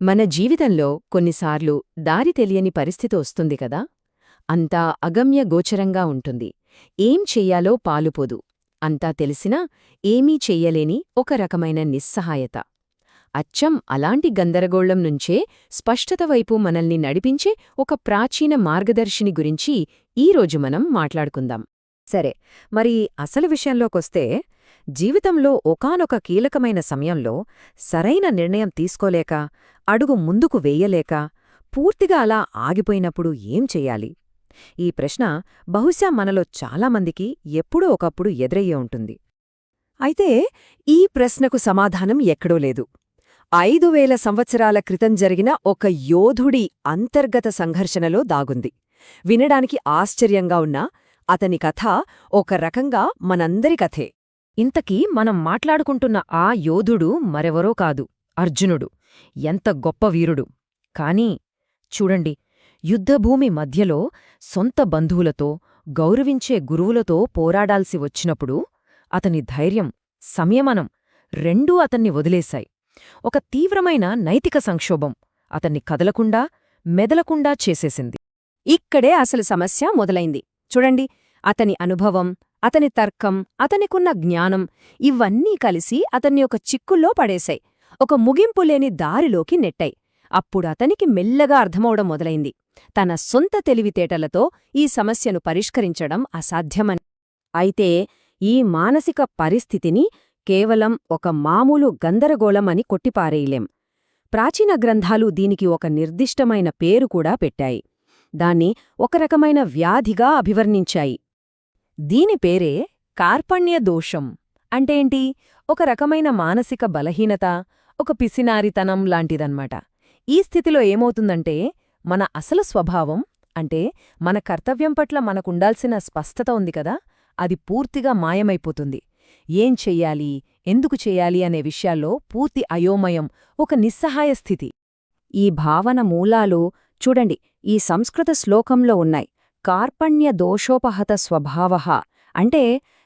మన జీవితంలో కొన్నిసార్లు దారి తెలియని పరిస్థితి వస్తుంది కదా. అంతా అగమ్య గోచరంగా ఉంటుంది. ఏం చెయ్యాలో పాలుపోదు. అంతా తెలిసినా ఏమీ చెయ్యలేని ఒక రకమైన నిస్సహాయత. అచ్చం అలాంటి గందరగోళం నుంచే స్పష్టత వైపు మనల్ని నడిపించే ఒక ప్రాచీన మార్గదర్శిని గురించి ఈరోజు మనం మాట్లాడుకుందాం. సరే, మరి అసలు విషయంలోకొస్తే జీవితంలో ఒకానొక కీలకమైన సమయంలో సరైన నిర్ణయం తీసుకోలేక, అడుగు ముందుకు వెయ్యలేక, పూర్తిగా అలా ఆగిపోయినప్పుడు ఏం చెయ్యాలి? ఈ ప్రశ్న బహుశా మనలో చాలామందికి ఎప్పుడో ఒకప్పుడు ఎదురయ్యే ఉంటుంది. అయితే ఈ ప్రశ్నకు సమాధానం ఎక్కడో లేదు. 5000 సంవత్సరాల క్రితం జరిగిన ఒక యోధుడి అంతర్గత సంఘర్షణలో దాగుంది. వినడానికి ఆశ్చర్యంగా ఉన్నా అతని కథ ఒక రకంగా మనందరి కథే. ఇంతకీ మనం మాట్లాడుకుంటున్న ఆ యోధుడు మరెవరో కాదు, అర్జునుడు. ఎంత గొప్ప వీరుడు! కాని చూడండి, యుద్ధభూమి మధ్యలో సొంత బంధువులతో, గౌరవించే గురువులతో పోరాడాల్సి వచ్చినప్పుడు అతని ధైర్యం, సంయమనం రెండూ అతన్ని వదిలేశాయి. ఒక తీవ్రమైన నైతిక సంక్షోభం అతన్ని కదలకుండా, మెదలకుండా చేసేసింది. ఇక్కడే అసలు సమస్య మొదలైంది. చూడండి, అతని అనుభవం, అతని తర్కం, అతనికున్న జ్ఞానం ఇవన్నీ కలిసి అతన్ని ఒక చిక్కుల్లో పడేశాయి. ఒక ముగింపులేని దారిలోకి నెట్టాయి. అప్పుడు అతనికి మెల్లగా అర్థమవడం మొదలైంది, తన సొంత తెలివితేటలతో ఈ సమస్యను పరిష్కరించడం అసాధ్యమని. అయితే ఈ మానసిక పరిస్థితిని కేవలం ఒక మామూలు గందరగోళం అని కొట్టిపారేయలేం. ప్రాచీన గ్రంథాలు దీనికి ఒక నిర్దిష్టమైన పేరు కూడా పెట్టాయి. దాన్ని ఒక రకమైన వ్యాధిగా అభివర్ణించాయి. దీని పేరే కార్పణ్య దోషం. అంటేంటి? ఒక రకమైన మానసిక బలహీనత, ఒక పిసినారితనం లాంటిదన్మాట. ఈ స్థితిలో ఏమవుతుందంటే మన అసలు స్వభావం, అంటే మన కర్తవ్యం పట్ల మనకుండాల్సిన స్పష్టత ఉంది కదా, అది పూర్తిగా మాయమైపోతుంది. ఏం చెయ్యాలి, ఎందుకు చెయ్యాలి అనే విషయాల్లో పూర్తి అయోమయం, ఒక నిస్సహాయ స్థితి. ఈ భావన మూలాలు చూడండి, ఈ సంస్కృత శ్లోకంలో ఉన్నాయి. కార్పణ్య దోషోపహత స్వభావః అంటే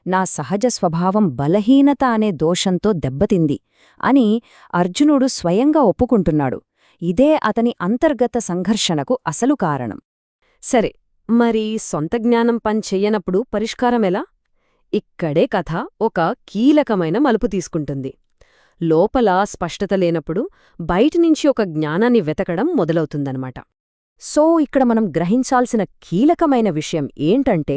నా సహజ స్వభావం బలహీనత అనే దోషంతో దెబ్బతింది అని అర్జునుడు స్వయంగా ఒప్పుకుంటున్నాడు. ఇదే అతని అంతర్గత సంఘర్షణకు అసలు కారణం. సరే, మరి సొంత జ్ఞానం పనిచెయ్యనప్పుడు పరిష్కారమెలా? ఇక్కడే కథ ఒక కీలకమైన మలుపు తీసుకుంటుంది. లోపల స్పష్టత లేనప్పుడు బయటినుంచి ఒక జ్ఞానాన్ని వెతకడం మొదలవుతుందన్నమాట. సో ఇక్కడ మనం గ్రహించాల్సిన కీలకమైన విషయం ఏంటంటే,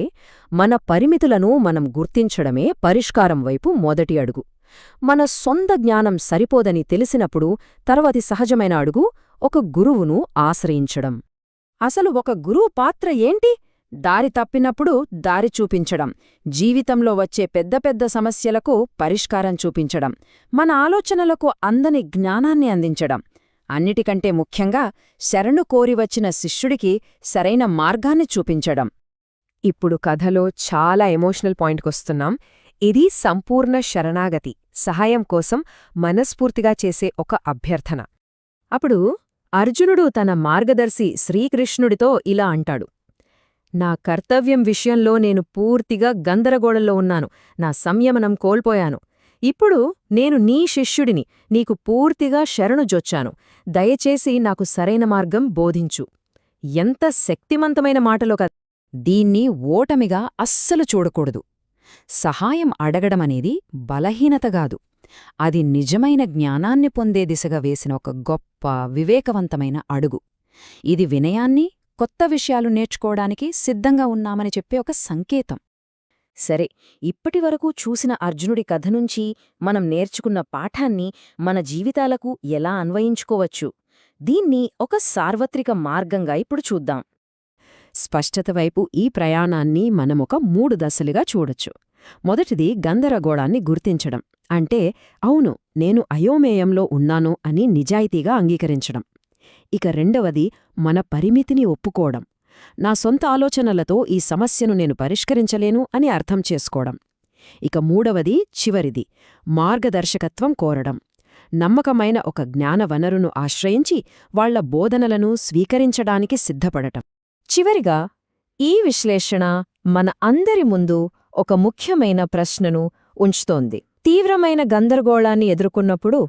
మన పరిమితులను మనం గుర్తించడమే పరిష్కారం వైపు మొదటి అడుగు. మన సొంత జ్ఞానం సరిపోదని తెలిసినప్పుడు తర్వాతి సహజమైన అడుగు ఒక గురువును ఆశ్రయించడం. అసలు ఒక గురువు పాత్ర ఏంటి? దారి తప్పినప్పుడు దారి చూపించడం, జీవితంలో వచ్చే పెద్ద పెద్ద సమస్యలకు పరిష్కారం చూపించడం, మన ఆలోచనలకు అందని జ్ఞానాన్ని అందించడం, అన్నిటికంటే ముఖ్యంగా శరణు కోరివచ్చిన శిష్యుడికి సరైన మార్గాన్ని చూపించడం. ఇప్పుడు కథలో చాలా ఎమోషనల్ పాయింట్కొస్తున్నాం. ఇది సంపూర్ణ శరణాగతి, సహాయం కోసం మనస్ఫూర్తిగా చేసే ఒక అభ్యర్థన. అప్పుడు అర్జునుడు తన మార్గదర్శి శ్రీకృష్ణుడితో ఇలా అంటాడు, నా కర్తవ్యం విషయంలో నేను పూర్తిగా గందరగోళంలో ఉన్నాను, నా సంయమనం కోల్పోయాను. ఇప్పుడు నేను నీ శిష్యుడిని, నీకు పూర్తిగా శరణుజొచ్చాను. దయచేసి నాకు సరైన మార్గం బోధించు. ఎంత శక్తిమంతమైన మాటలో కదా! దీన్ని ఓటమిగా అస్సలు చూడకూడదు. సహాయం అడగడమనేది బలహీనతగాదు, అది నిజమైన జ్ఞానాన్ని పొందే దిశగా వేసిన ఒక గొప్ప, వివేకవంతమైన అడుగు. ఇది వినయాన్ని, కొత్త విషయాలు నేర్చుకోవడానికి సిద్ధంగా ఉన్నామని చెప్పే ఒక సంకేతం. సరే, ఇప్పటివరకు చూసిన అర్జునుడి కథ నుంచి మనం నేర్చుకున్న పాఠాన్ని మన జీవితాలకు ఎలా అన్వయించుకోవచ్చు? దీన్ని ఒక సార్వత్రిక మార్గంగా ఇప్పుడు చూద్దాం. స్పష్టత వైపు ఈ ప్రయాణాన్ని మనమొక 3 దశలుగా చూడొచ్చు. మొదటిది గందరగోళాన్ని గుర్తించడం. అంటే అవును, నేను అయోమయంలో ఉన్నాను అని నిజాయితీగా అంగీకరించడం. ఇక రెండవది మన పరిమితిని ఒప్పుకోవడం. నా సొంత ఆలోచనలతో ఈ సమస్యను నేను పరిష్కరించలేను అని అర్థం చేసుకోవడం. ఇక మూడవది, చివరిది, మార్గదర్శకత్వం కోరడం. నమ్మకమైన ఒక జ్ఞాన వనరును ఆశ్రయించి వాళ్ల బోధనలను స్వీకరించడానికి సిద్ధపడటం. చివరిగా ఈ విశ్లేషణ మన అందరి ముందు ఒక ముఖ్యమైన ప్రశ్నను ఉంచుతోంది. తీవ్రమైన గందరగోళాన్ని ఎదుర్కొన్నప్పుడు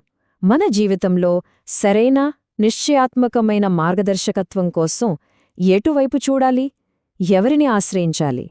మన జీవితంలో సరైన, నిశ్చయాత్మకమైన మార్గదర్శకత్వం కోసం ఎటువైపు చూడాలి? ఎవరిని ఆశ్రయించాలి?